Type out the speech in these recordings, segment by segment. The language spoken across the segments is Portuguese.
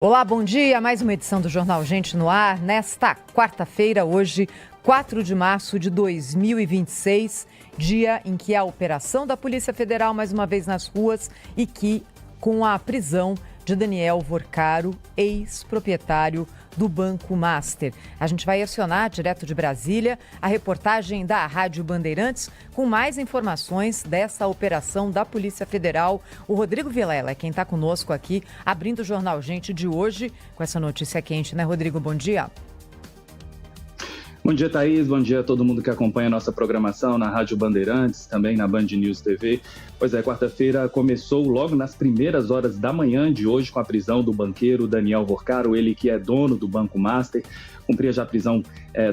Olá, bom dia. Mais uma edição do Jornal Gente no Ar. Nesta quarta-feira, hoje, 4 de março de 2026, dia em que a operação da Polícia Federal mais uma vez nas ruas e que, com a prisão de Daniel Vorcaro, ex-proprietário do Banco Master. A gente vai acionar, direto de Brasília, a reportagem da Rádio Bandeirantes com mais informações dessa operação da Polícia Federal. O Rodrigo Vilela é quem está conosco aqui, abrindo o Jornal Gente de hoje, com essa notícia quente, né, Rodrigo? Bom dia. Bom dia, Thaís. Bom dia a todo mundo que acompanha a nossa programação na Rádio Bandeirantes, também na Band News TV. Pois é, quarta-feira começou logo nas primeiras horas da manhã de hoje com a prisão do banqueiro Daniel Vorcaro, ele que é dono do Banco Master, cumpria já prisão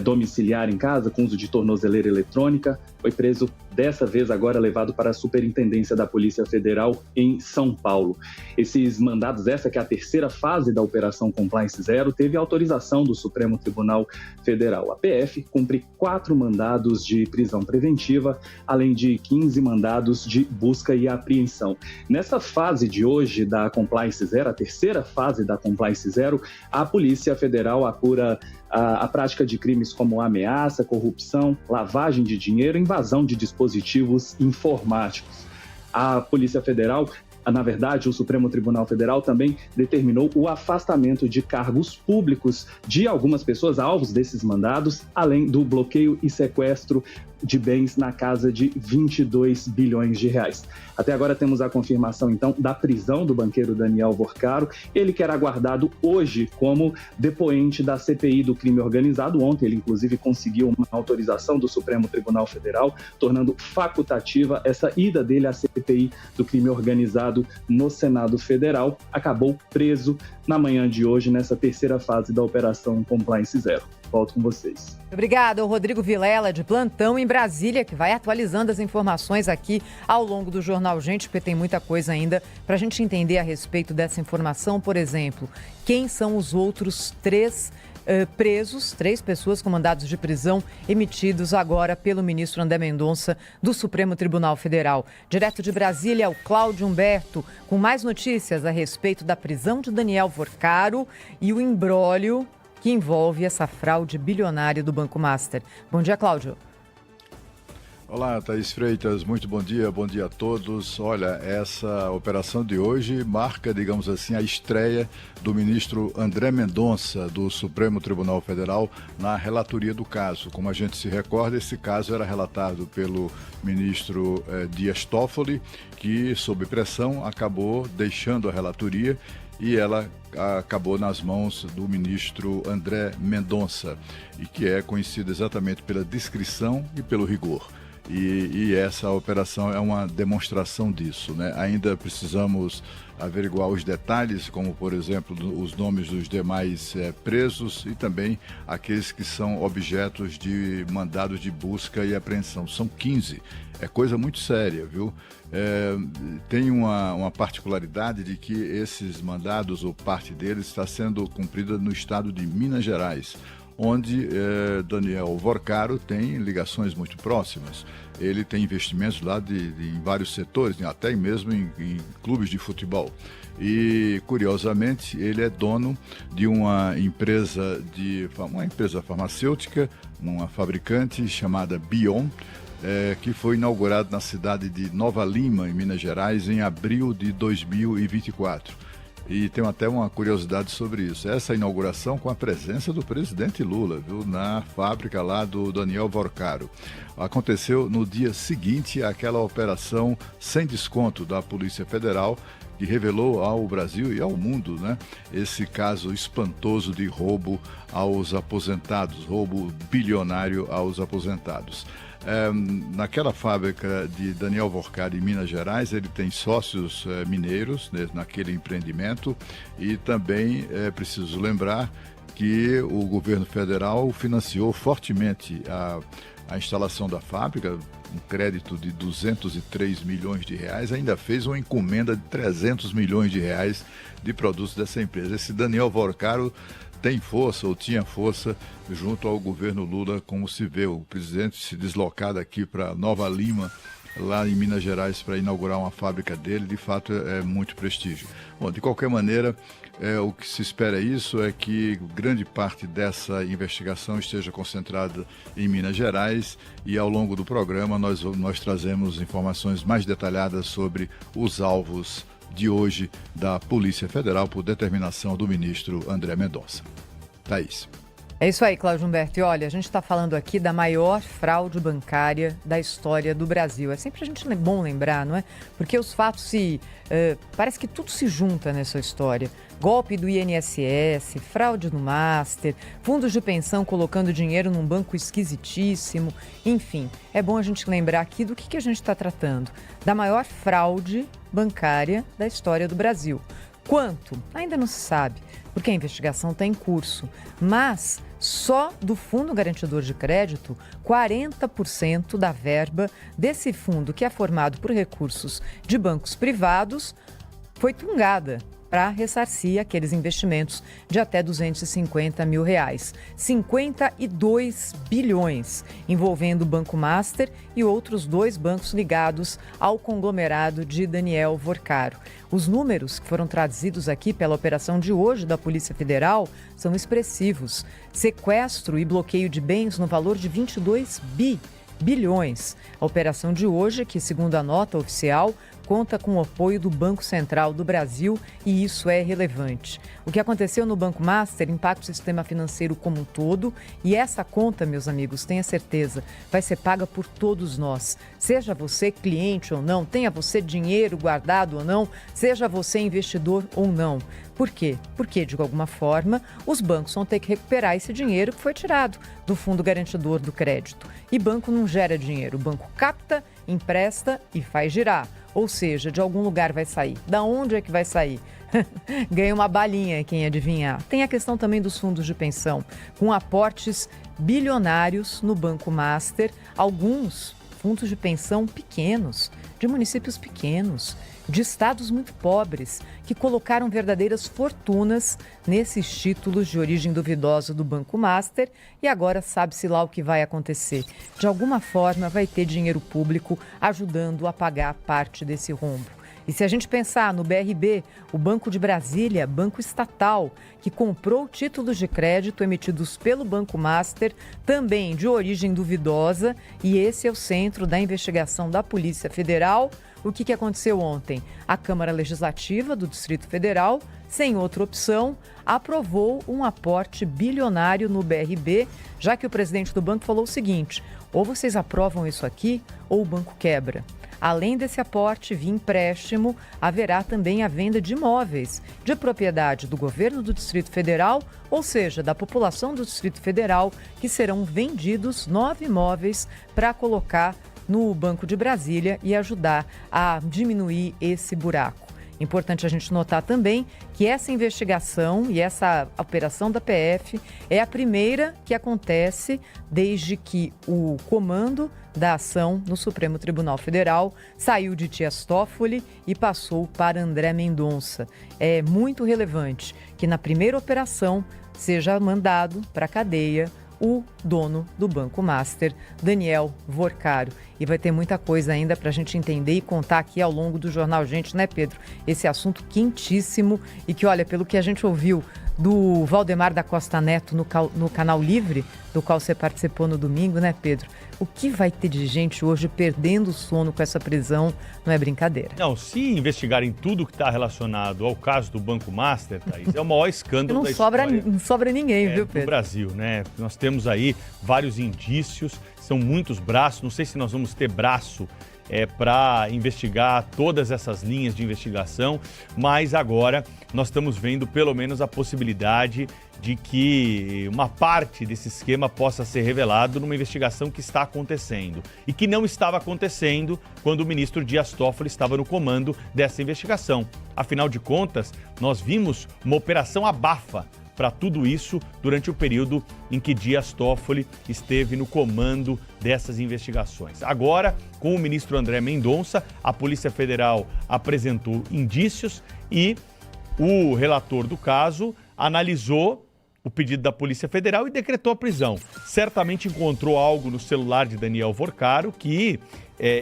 domiciliar em casa com uso de tornozeleira eletrônica, foi preso dessa vez agora levado para a Superintendência da Polícia Federal em São Paulo. Esses mandados, essa que é a terceira fase da Operação Compliance Zero, teve autorização do Supremo Tribunal Federal. A PF cumpre 4 mandados de prisão preventiva, além de 15 mandados de busca e apreensão. Nessa fase de hoje da Compliance Zero, a terceira fase da Compliance Zero, a Polícia Federal apura a prática de crimes como ameaça, corrupção, lavagem de dinheiro e invasão de dispositivos informáticos. A Polícia Federal, na verdade, o Supremo Tribunal Federal também determinou o afastamento de cargos públicos de algumas pessoas alvos desses mandados, além do bloqueio e sequestro de bens na casa de 22 bilhões de reais. Até agora temos a confirmação, então, da prisão do banqueiro Daniel Vorcaro, ele que era aguardado hoje como depoente da CPI do crime organizado. Ontem ele, inclusive, conseguiu uma autorização do Supremo Tribunal Federal, tornando facultativa essa ida dele à CPI do crime organizado no Senado Federal. Acabou preso na manhã de hoje, nessa terceira fase da Operação Compliance Zero. Volto com vocês. Obrigada ao Rodrigo Vilela, de plantão em Brasília, que vai atualizando as informações aqui ao longo do Jornal Gente, porque tem muita coisa ainda para a gente entender a respeito dessa informação. Por exemplo, quem são os outros 3 presos, 3 pessoas com mandados de prisão emitidos agora pelo ministro André Mendonça do Supremo Tribunal Federal. Direto de Brasília, o Cláudio Humberto, com mais notícias a respeito da prisão de Daniel Vorcaro e o imbróglio que envolve essa fraude bilionária do Banco Master. Bom dia, Cláudio. Olá, Thaís Freitas, muito bom dia a todos. Olha, essa operação de hoje marca, digamos assim, a estreia do ministro André Mendonça, do Supremo Tribunal Federal, na relatoria do caso. Como a gente se recorda, esse caso era relatado pelo ministro Dias Toffoli, que, sob pressão, acabou deixando a relatoria e ela acabou nas mãos do ministro André Mendonça, e que é conhecido exatamente pela discrição e pelo rigor. E essa operação é uma demonstração disso, né? Ainda precisamos averiguar os detalhes, como, por exemplo, os nomes dos demais presos e também aqueles que são objetos de mandados de busca e apreensão. São 15. É coisa muito séria, viu? Tem uma particularidade de que esses mandados, ou parte deles, está sendo cumprida no estado de Minas Gerais, onde Daniel Vorcaro tem ligações muito próximas. Ele tem investimentos lá em vários setores, até mesmo em clubes de futebol. E, curiosamente, ele é dono de uma empresa farmacêutica, uma fabricante chamada Bion, que foi inaugurada na cidade de Nova Lima, em Minas Gerais, em abril de 2024. E tem até uma curiosidade sobre isso. Essa inauguração com a presença do presidente Lula, viu, na fábrica lá do Daniel Vorcaro. Aconteceu no dia seguinte àquela operação sem desconto da Polícia Federal, que revelou ao Brasil e ao mundo, né, esse caso espantoso de roubo aos aposentados, roubo bilionário aos aposentados. Naquela fábrica de Daniel Vorcaro em Minas Gerais, ele tem sócios mineiros, né, naquele empreendimento, e também é preciso lembrar que o governo federal financiou fortemente a instalação da fábrica, um crédito de 203 milhões de reais, ainda fez uma encomenda de 300 milhões de reais de produtos dessa empresa. Esse Daniel Vorcaro tem força, ou tinha força, junto ao governo Lula, como se vê o presidente se deslocar daqui para Nova Lima, lá em Minas Gerais, para inaugurar uma fábrica dele. De fato, é muito prestígio. Bom, de qualquer maneira, O que se espera é que grande parte dessa investigação esteja concentrada em Minas Gerais e ao longo do programa nós trazemos informações mais detalhadas sobre os alvos de hoje da Polícia Federal por determinação do ministro André Mendonça. Thaís. É isso aí, Cláudio Humberto. E olha, a gente está falando aqui da maior fraude bancária da história do Brasil. É sempre bom lembrar, não é? Porque os fatos parece que tudo se junta nessa história. Golpe do INSS, fraude no Master, fundos de pensão colocando dinheiro num banco esquisitíssimo. Enfim, é bom a gente lembrar aqui do que a gente está tratando. Da maior fraude bancária da história do Brasil. Quanto? Ainda não se sabe, porque a investigação está em curso. Mas só do Fundo Garantidor de Crédito, 40% da verba desse fundo, que é formado por recursos de bancos privados, foi tungada para ressarcir aqueles investimentos de até R$250 mil. 52 bilhões, envolvendo o Banco Master e outros 2 bancos ligados ao conglomerado de Daniel Vorcaro. Os números que foram trazidos aqui pela operação de hoje da Polícia Federal são expressivos. Sequestro e bloqueio de bens no valor de 22 bilhões. A operação de hoje, que segundo a nota oficial, conta com o apoio do Banco Central do Brasil e isso é relevante. O que aconteceu no Banco Master impacta o sistema financeiro como um todo e essa conta, meus amigos, tenha certeza, vai ser paga por todos nós. Seja você cliente ou não, tenha você dinheiro guardado ou não, seja você investidor ou não. Por quê? Porque, de alguma forma, os bancos vão ter que recuperar esse dinheiro que foi tirado do Fundo Garantidor do Crédito. E banco não gera dinheiro, o banco capta, empresta e faz girar. Ou seja, de algum lugar vai sair. Da onde é que vai sair? Ganha uma balinha quem adivinhar. Tem a questão também dos fundos de pensão, com aportes bilionários no Banco Master, alguns fundos de pensão pequenos, de municípios pequenos, de estados muito pobres, que colocaram verdadeiras fortunas nesses títulos de origem duvidosa do Banco Master e agora sabe-se lá o que vai acontecer. De alguma forma vai ter dinheiro público ajudando a pagar parte desse rombo. E se a gente pensar no BRB, o Banco de Brasília, banco estatal, que comprou títulos de crédito emitidos pelo Banco Master, também de origem duvidosa, e esse é o centro da investigação da Polícia Federal. O que aconteceu ontem? A Câmara Legislativa do Distrito Federal, sem outra opção, aprovou um aporte bilionário no BRB, já que o presidente do banco falou o seguinte: ou vocês aprovam isso aqui, ou o banco quebra. Além desse aporte via empréstimo, haverá também a venda de imóveis de propriedade do governo do Distrito Federal, ou seja, da população do Distrito Federal, que serão vendidos 9 imóveis para colocar no Banco de Brasília e ajudar a diminuir esse buraco. Importante a gente notar também que essa investigação e essa operação da PF é a primeira que acontece desde que o comando da ação no Supremo Tribunal Federal saiu de Dias Toffoli e passou para André Mendonça. É muito relevante que na primeira operação seja mandado para a cadeia o dono do Banco Master, Daniel Vorcaro. E vai ter muita coisa ainda para a gente entender e contar aqui ao longo do Jornal Gente, né, Pedro? Esse assunto quentíssimo e que, olha, pelo que a gente ouviu do Valdemar da Costa Neto no Canal Livre, do qual você participou no domingo, né, Pedro? O que vai ter de gente hoje perdendo o sono com essa prisão não é brincadeira. Não, se investigarem tudo que está relacionado ao caso do Banco Master, Thaís, é o maior escândalo da história. Não sobra ninguém, viu, Pedro? No Brasil, né? Nós temos aí vários indícios, são muitos braços, não sei se nós vamos ter braço para investigar todas essas linhas de investigação, mas agora nós estamos vendo pelo menos a possibilidade de que uma parte desse esquema possa ser revelado numa investigação que está acontecendo e que não estava acontecendo quando o ministro Dias Toffoli estava no comando dessa investigação. Afinal de contas, nós vimos uma operação abafa para tudo isso durante o período em que Dias Toffoli esteve no comando dessas investigações. Agora, com o ministro André Mendonça, a Polícia Federal apresentou indícios e o relator do caso analisou o pedido da Polícia Federal e decretou a prisão. Certamente encontrou algo no celular de Daniel Vorcaro que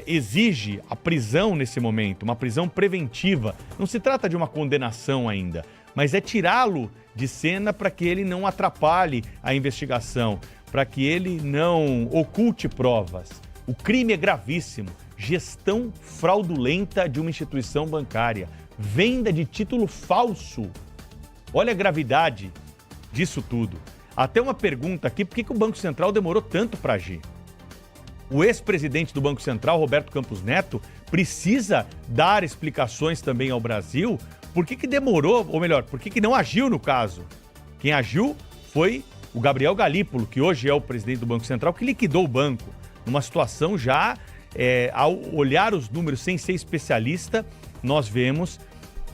exige a prisão nesse momento, uma prisão preventiva. Não se trata de uma condenação ainda, mas é tirá-lo de cena para que ele não atrapalhe a investigação, para que ele não oculte provas. O crime é gravíssimo. Gestão fraudulenta de uma instituição bancária. Venda de título falso. Olha a gravidade disso tudo. Até uma pergunta aqui, por que o Banco Central demorou tanto para agir? O ex-presidente do Banco Central, Roberto Campos Neto, precisa dar explicações também ao Brasil. Por que demorou, ou melhor, por que não agiu no caso? Quem agiu foi o Gabriel Galípolo, que hoje é o presidente do Banco Central, que liquidou o banco. Numa situação já, ao olhar os números sem ser especialista, nós vemos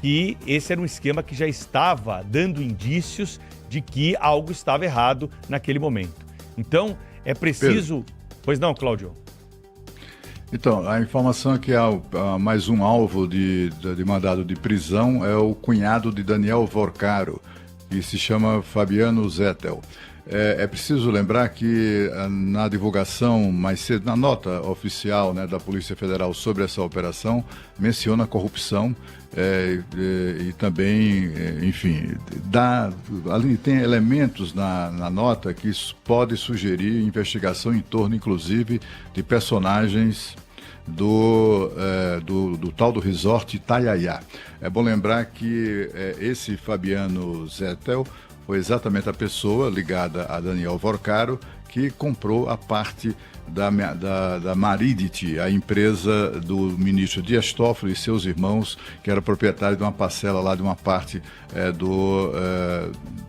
que esse era um esquema que já estava dando indícios de que algo estava errado naquele momento. Então, é preciso... Pedro. Pois não, Cláudio? Então, a informação é que há mais um alvo de mandado de prisão é o cunhado de Daniel Vorcaro, que se chama Fabiano Zettel. É preciso lembrar que na divulgação mais cedo, na nota oficial, né, da Polícia Federal sobre essa operação, menciona a corrupção e também, enfim, ali tem elementos na nota que pode sugerir investigação em torno, inclusive, de personagens do tal do resort Itaiaia. É bom lembrar que esse Fabiano Zettel foi exatamente a pessoa ligada a Daniel Vorcaro que comprou a parte da Maridit, a empresa do ministro Dias Toffoli e seus irmãos, que era proprietário de uma parcela lá de uma parte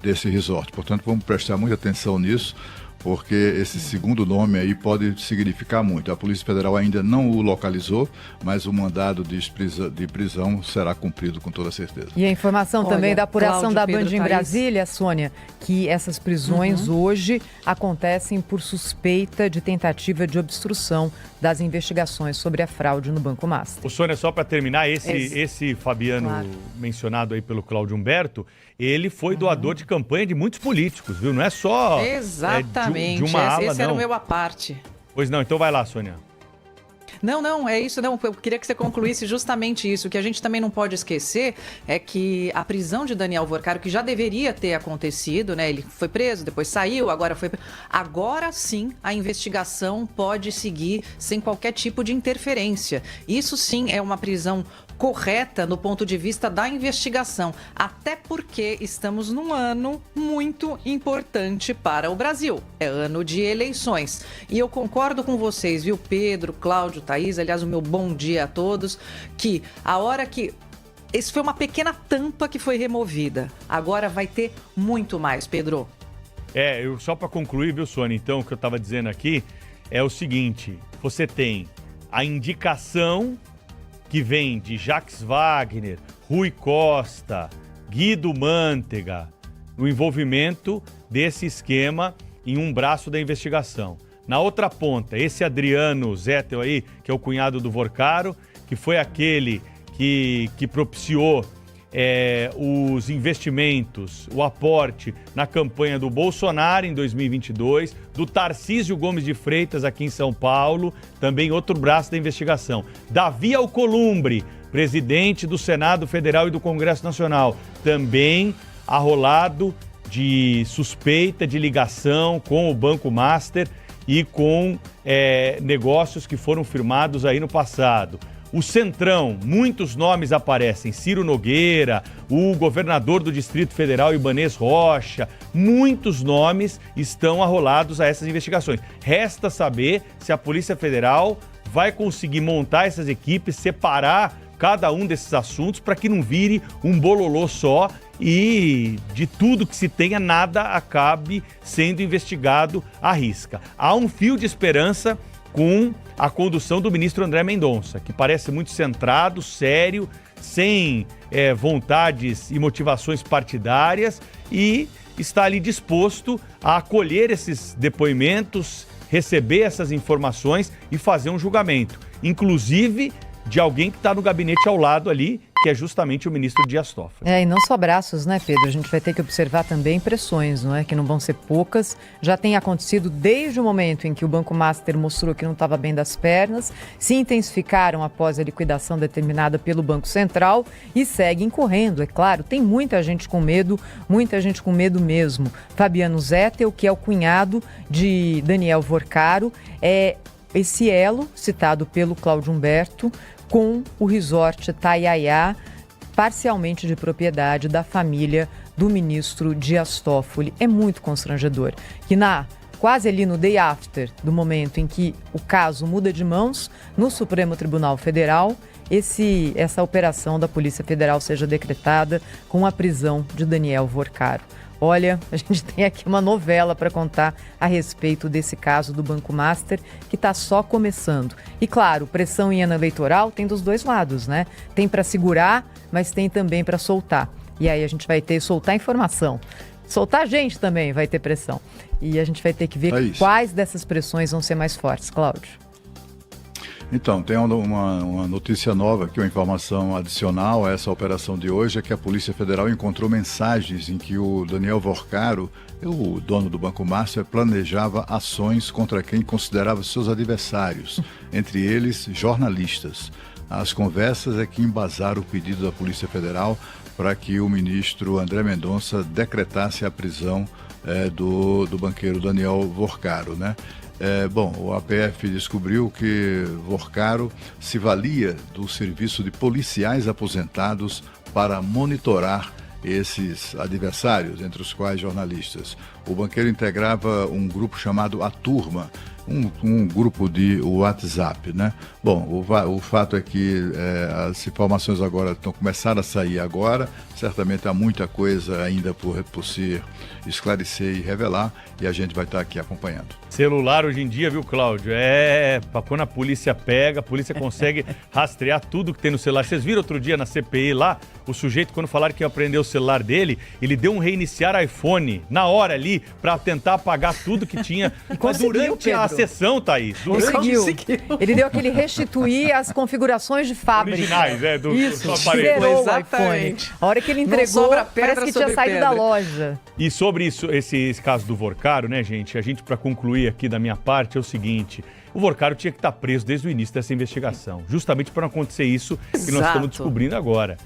desse resort. Portanto, vamos prestar muita atenção nisso, porque esse segundo nome aí pode significar muito. A Polícia Federal ainda não o localizou, mas o mandado de prisão será cumprido com toda certeza. E a informação também da apuração da Band em Brasília, Sônia, que essas prisões hoje acontecem por suspeita de tentativa de obstrução das investigações sobre a fraude no Banco Master. O Sônia, só para terminar, esse Fabiano mencionado aí pelo Cláudio Humberto, ele foi doador de campanha de muitos políticos, viu? Não é só exatamente. De uma ala, esse era o meu à parte. Pois não, então vai lá, Sônia. Não, é isso, não. Eu queria que você concluísse justamente isso. O que a gente também não pode esquecer é que a prisão de Daniel Vorcaro, que já deveria ter acontecido, né? Ele foi preso, depois saiu, agora sim a investigação pode seguir sem qualquer tipo de interferência. Isso sim é uma prisão correta no ponto de vista da investigação, até porque estamos num ano muito importante para o Brasil. É ano de eleições. E eu concordo com vocês, viu, Pedro, Cláudio, Thaís, aliás, o meu bom dia a todos, que a hora que... Esse foi uma pequena tampa que foi removida. Agora vai ter muito mais, Pedro. Só para concluir, viu, Sônia, então, o que eu estava dizendo aqui é o seguinte, você tem a indicação que vem de Jacques Wagner, Rui Costa, Guido Mantega, no envolvimento desse esquema em um braço da investigação. Na outra ponta, esse Adriano Zettel aí, que é o cunhado do Vorcaro, que foi aquele que propiciou os investimentos, o aporte na campanha do Bolsonaro em 2022, do Tarcísio Gomes de Freitas aqui em São Paulo, também outro braço da investigação. Davi Alcolumbre, presidente do Senado Federal e do Congresso Nacional, também arrolado de suspeita de ligação com o Banco Master e com negócios que foram firmados aí no passado. O Centrão, muitos nomes aparecem, Ciro Nogueira, o governador do Distrito Federal, Ibanez Rocha, muitos nomes estão arrolados a essas investigações. Resta saber se a Polícia Federal vai conseguir montar essas equipes, separar cada um desses assuntos para que não vire um bololô só e de tudo que se tenha, nada acabe sendo investigado à risca. Há um fio de esperança com a condução do ministro André Mendonça, que parece muito centrado, sério, sem vontades e motivações partidárias e está ali disposto a acolher esses depoimentos, receber essas informações e fazer um julgamento, inclusive de alguém que está no gabinete ao lado ali, que é justamente o ministro Dias Toffoli. E não só braços, né, Pedro? A gente vai ter que observar também pressões, não é? Que não vão ser poucas. Já tem acontecido desde o momento em que o Banco Master mostrou que não estava bem das pernas, se intensificaram após a liquidação determinada pelo Banco Central e seguem correndo, é claro. Tem muita gente com medo mesmo. Fabiano Zettel, que é o cunhado de Daniel Vorcaro, é esse elo citado pelo Cláudio Humberto com o resort Itaiaia, parcialmente de propriedade da família do ministro Dias Toffoli. É muito constrangedor que quase ali no day after do momento em que o caso muda de mãos no Supremo Tribunal Federal, essa operação da Polícia Federal seja decretada com a prisão de Daniel Vorcaro. Olha, a gente tem aqui uma novela para contar a respeito desse caso do Banco Master, que está só começando. E claro, pressão em ano eleitoral tem dos dois lados, né? Tem para segurar, mas tem também para soltar. E aí a gente vai ter soltar informação. Soltar gente também vai ter pressão. E a gente vai ter que ver quais dessas pressões vão ser mais fortes, Cláudio. Então, tem uma notícia nova aqui, uma informação adicional a essa operação de hoje, é que a Polícia Federal encontrou mensagens em que o Daniel Vorcaro, o dono do Banco Master, planejava ações contra quem considerava seus adversários, entre eles jornalistas. As conversas é que embasaram o pedido da Polícia Federal para que o ministro André Mendonça decretasse a prisão do banqueiro Daniel Vorcaro, né? O APF descobriu que Vorcaro se valia do serviço de policiais aposentados para monitorar esses adversários, entre os quais jornalistas. O banqueiro integrava um grupo chamado A Turma, um grupo de WhatsApp, né? Bom, o fato é que as informações agora estão começando a sair agora, certamente há muita coisa ainda por se esclarecer e revelar, e a gente vai estar aqui acompanhando. Celular hoje em dia, viu, Cláudio? Quando a polícia pega, a polícia consegue rastrear tudo que tem no celular. Vocês viram outro dia na CPI lá, o sujeito, quando falaram que ia prender o celular dele, ele deu um reiniciar iPhone na hora ali para tentar apagar tudo que tinha durante a sessão, Thaís. Conseguiu. Ele deu aquele restituir as configurações de fábrica. Originais, do aparelho. Zerou o iPhone. A hora que ele entregou, parece que tinha saído da loja. E sobre isso, esse caso do Vorcaro, né, gente? A gente, para concluir aqui da minha parte, é o seguinte: o Vorcaro tinha que estar preso desde o início dessa investigação, justamente para não acontecer isso que nós estamos descobrindo agora.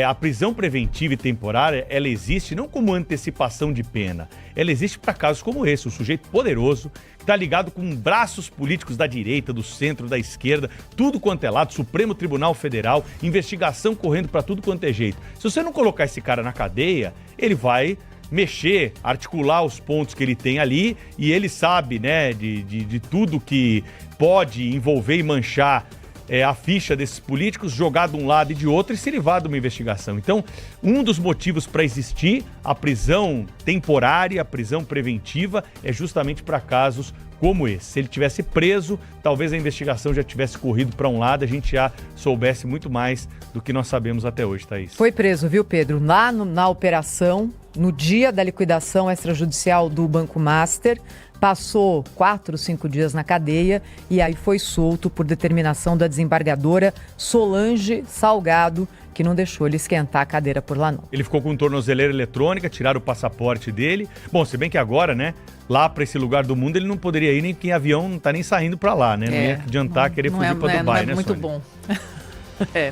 A prisão preventiva e temporária, ela existe não como antecipação de pena, ela existe para casos como esse, um sujeito poderoso, que está ligado com braços políticos da direita, do centro, da esquerda, tudo quanto é lado, Supremo Tribunal Federal, investigação correndo para tudo quanto é jeito. Se você não colocar esse cara na cadeia, ele vai mexer, articular os pontos que ele tem ali, e ele sabe, né, de tudo que pode envolver e manchar a ficha desses políticos, jogar de um lado e de outro e se livrar de uma investigação. Então, um dos motivos para existir a prisão temporária, a prisão preventiva, é justamente para casos como esse. Se ele tivesse preso, talvez a investigação já tivesse corrido para um lado, a gente já soubesse muito mais do que nós sabemos até hoje, Thaís. Foi preso, viu, Pedro? Lá na operação, no dia da liquidação extrajudicial do Banco Master, passou 4, 5 dias na cadeia e aí foi solto por determinação da desembargadora Solange Salgado, que não deixou ele esquentar a cadeira por lá não. Ele ficou com tornozeleira eletrônica, tiraram o passaporte dele. Bom, se bem que agora, né, lá para esse lugar do mundo ele não poderia ir, nem porque em avião não tá nem saindo para lá, né? Não ia adiantar querer fugir para Dubai, né, Sônia? Muito bom.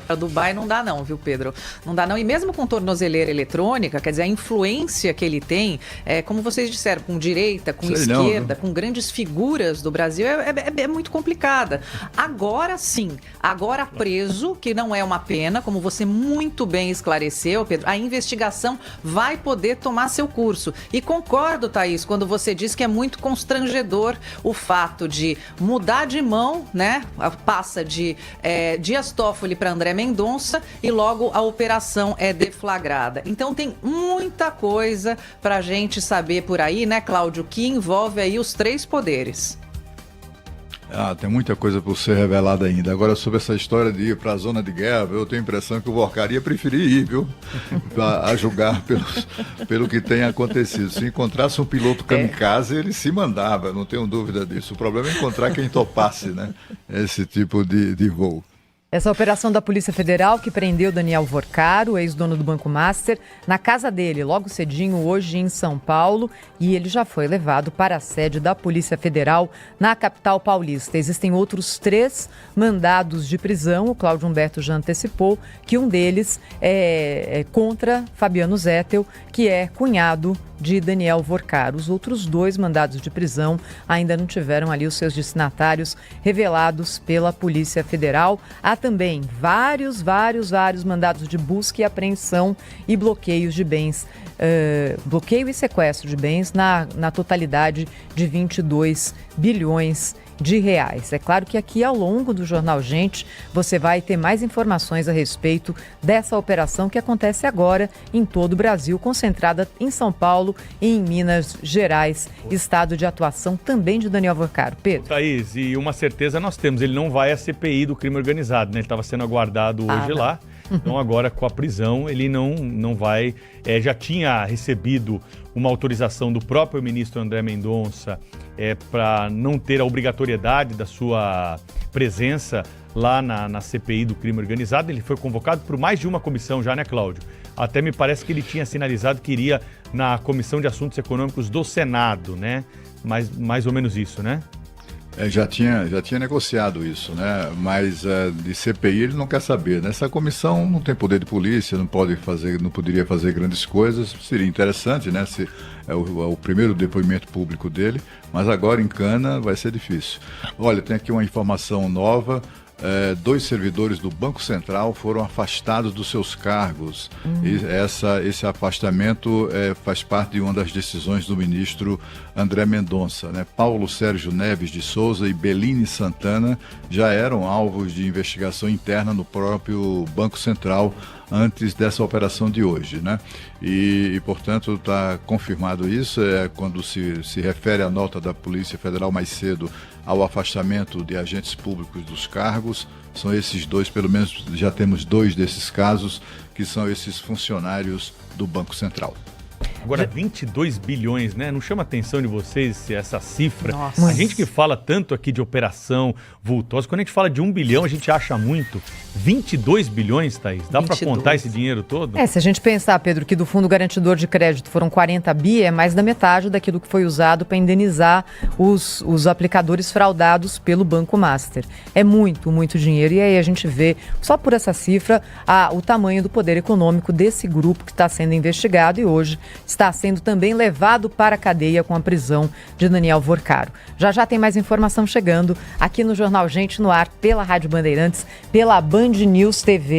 Para Dubai não dá não, viu, Pedro? Não dá não. E mesmo com tornozeleira eletrônica, quer dizer, a influência que ele tem, como vocês disseram, com direita, com esquerda, com grandes figuras do Brasil, é muito complicada. Agora sim, agora preso, que não é uma pena, como você muito bem esclareceu, Pedro, a investigação vai poder tomar seu curso. E concordo, Thaís, quando você diz que é muito constrangedor o fato de mudar de mão, né? Passa de Dias Toffoli para André Mendonça e logo a operação é deflagrada. Então tem muita coisa para a gente saber por aí, né, Cláudio, que envolve aí os 3 poderes. Tem muita coisa por ser revelada ainda. Agora, sobre essa história de ir para a zona de guerra, eu tenho a impressão que o Vorcaro ia preferir ir, viu? A julgar pelo que tem acontecido. Se encontrasse um piloto kamikaze, ele se mandava, não tenho dúvida disso. O problema é encontrar quem topasse, né? Esse tipo de voo. Essa operação da Polícia Federal que prendeu Daniel Vorcaro, ex-dono do Banco Master, na casa dele, logo cedinho, hoje em São Paulo, e ele já foi levado para a sede da Polícia Federal na capital paulista. Existem outros 3 mandados de prisão, o Cláudio Humberto já antecipou que um deles é contra Fabiano Zettel, que é cunhado de Daniel Vorcaro. Os outros 2 mandados de prisão ainda não tiveram ali os seus destinatários revelados pela Polícia Federal. Há também vários mandados de busca e apreensão e bloqueios de bens, bloqueio e sequestro de bens na totalidade de 22 bilhões de reais. É claro que aqui ao longo do Jornal Gente você vai ter mais informações a respeito dessa operação que acontece agora em todo o Brasil, concentrada em São Paulo e em Minas Gerais, estado de atuação também de Daniel Vorcaro. Pedro. Thaís, e uma certeza nós temos, ele não vai à CPI do crime organizado, né? Ele estava sendo aguardado hoje lá. Então agora com a prisão ele não vai, já tinha recebido uma autorização do próprio ministro André Mendonça para não ter a obrigatoriedade da sua presença lá na CPI do crime organizado. Ele foi convocado por mais de uma comissão já, né, Cláudio? Até me parece que ele tinha sinalizado que iria na Comissão de Assuntos Econômicos do Senado, né? Mais ou menos isso, né? Já tinha negociado isso, né? Mas de CPI ele não quer saber. Nessa comissão não tem poder de polícia, não poderia fazer grandes coisas. Seria interessante, né? Se é o primeiro depoimento público dele, mas agora em cana vai ser difícil. Olha, tem aqui uma informação nova. 2 servidores do Banco Central foram afastados dos seus cargos. E esse afastamento faz parte de uma das decisões do ministro André Mendonça, né? Paulo Sérgio Neves de Souza e Beline Santana já eram alvos de investigação interna no próprio Banco Central antes dessa operação de hoje, né? E portanto, está confirmado isso, quando se refere à nota da Polícia Federal mais cedo ao afastamento de agentes públicos dos cargos. São esses 2, pelo menos já temos 2 desses casos, que são esses funcionários do Banco Central. Agora, 22 bilhões, né? Não chama a atenção de vocês essa cifra? Nossa. A gente que fala tanto aqui de operação vultosa, quando a gente fala de 1 bilhão, a gente acha muito. 22 bilhões, Thaís? Dá para contar esse dinheiro todo? Se a gente pensar, Pedro, que do Fundo Garantidor de Crédito foram 40 bi, é mais da metade daquilo que foi usado para indenizar os aplicadores fraudados pelo Banco Master. É muito dinheiro. E aí a gente vê, só por essa cifra, o tamanho do poder econômico desse grupo que está sendo investigado e hoje está sendo também levado para a cadeia com a prisão de Daniel Vorcaro. Já tem mais informação chegando aqui no Jornal Gente no ar, pela Rádio Bandeirantes, pela Band News TV.